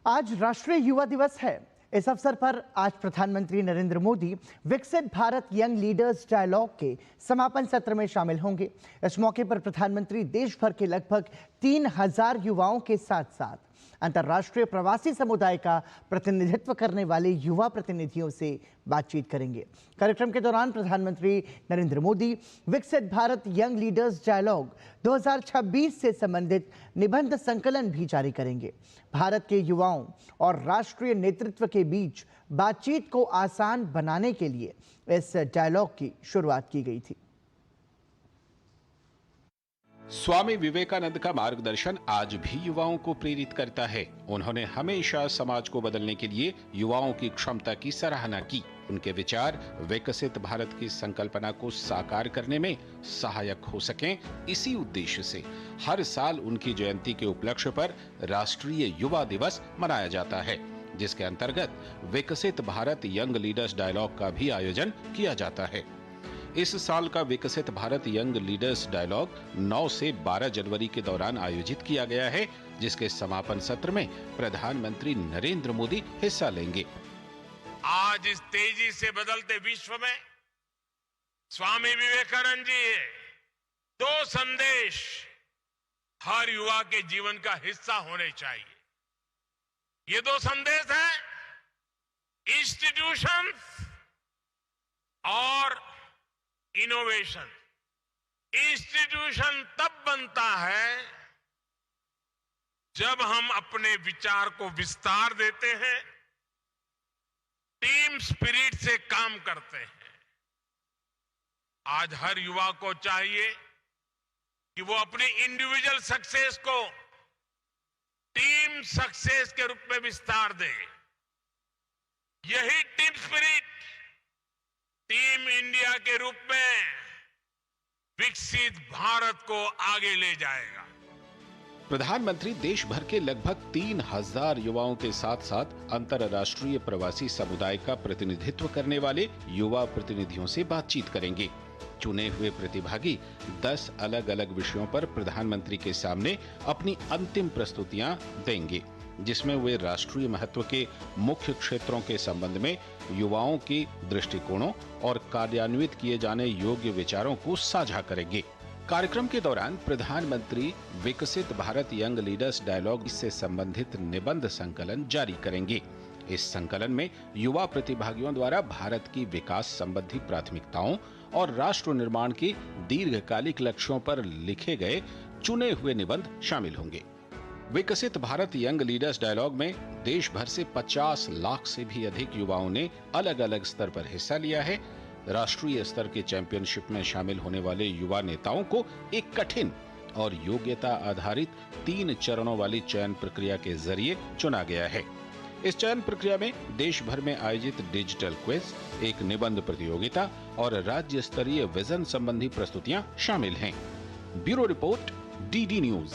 आज राष्ट्रीय युवा दिवस है। इस अवसर पर आज प्रधानमंत्री नरेंद्र मोदी विकसित भारत यंग लीडर्स डायलॉग के समापन सत्र में शामिल होंगे। इस मौके पर प्रधानमंत्री देश भर के लगभग 3000 युवाओं के साथ साथ अंतर्राष्ट्रीय प्रवासी समुदाय का प्रतिनिधित्व करने वाले युवा प्रतिनिधियों से बातचीत करेंगे। कार्यक्रम के दौरान प्रधानमंत्री नरेंद्र मोदी विकसित भारत यंग लीडर्स डायलॉग 2026 से संबंधित निबंध संकलन भी जारी करेंगे। भारत के युवाओं और राष्ट्रीय नेतृत्व के बीच बातचीत को आसान बनाने के लिए इस डायलॉग की शुरुआत की गई थी। स्वामी विवेकानंद का मार्गदर्शन आज भी युवाओं को प्रेरित करता है। उन्होंने हमेशा समाज को बदलने के लिए युवाओं की क्षमता की सराहना की। उनके विचार विकसित भारत की संकल्पना को साकार करने में सहायक हो सकें, इसी उद्देश्य से हर साल उनकी जयंती के उपलक्ष्य पर राष्ट्रीय युवा दिवस मनाया जाता है, जिसके अंतर्गत विकसित भारत यंग लीडर्स डायलॉग का भी आयोजन किया जाता है। इस साल का विकसित भारत यंग लीडर्स डायलॉग 9 से 12 जनवरी के दौरान आयोजित किया गया है, जिसके समापन सत्र में प्रधानमंत्री नरेंद्र मोदी हिस्सा लेंगे। आज इस तेजी से बदलते विश्व में स्वामी विवेकानंद जी के 2 संदेश हर युवा के जीवन का हिस्सा होने चाहिए। ये 2 संदेश हैं इंस्टीट्यूशंस और इनोवेशन। इंस्टीट्यूशन तब बनता है जब हम अपने विचार को विस्तार देते हैं, टीम स्पिरिट से काम करते हैं। आज हर युवा को चाहिए कि वो अपनी इंडिविजुअल सक्सेस को टीम सक्सेस के रूप में विस्तार दे। यही टीम स्पिरिट टीम इंडिया के रूप में विकसित भारत को आगे ले जाएगा। प्रधानमंत्री देश भर के लगभग 3000 युवाओं के साथ साथ अंतर्राष्ट्रीय प्रवासी समुदाय का प्रतिनिधित्व करने वाले युवा प्रतिनिधियों से बातचीत करेंगे। चुने हुए प्रतिभागी 10 अलग अलग विषयों पर प्रधानमंत्री के सामने अपनी अंतिम प्रस्तुतियां देंगे, जिसमें वे राष्ट्रीय महत्व के मुख्य क्षेत्रों के संबंध में युवाओं के दृष्टिकोणों और कार्यान्वित किए जाने योग्य विचारों को साझा करेंगे। कार्यक्रम के दौरान प्रधानमंत्री विकसित भारत यंग लीडर्स डायलॉग से संबंधित निबंध संकलन जारी करेंगे। इस संकलन में युवा प्रतिभागियों द्वारा भारत की विकास संबंधी प्राथमिकताओं और राष्ट्र निर्माण के दीर्घकालिक लक्ष्यों पर लिखे गए चुने हुए निबंध शामिल होंगे। विकसित भारत यंग लीडर्स डायलॉग में देश भर से 50 लाख से भी अधिक युवाओं ने अलग अलग स्तर पर हिस्सा लिया है। राष्ट्रीय स्तर के चैंपियनशिप में शामिल होने वाले युवा नेताओं को एक कठिन और योग्यता आधारित 3 चरणों वाली चयन प्रक्रिया के जरिए चुना गया है। इस चयन प्रक्रिया में देश भर में आयोजित डिजिटल क्विज, एक निबंध प्रतियोगिता और राज्य स्तरीय विजन संबंधी प्रस्तुतियां शामिल हैं। Bureau report, DD news.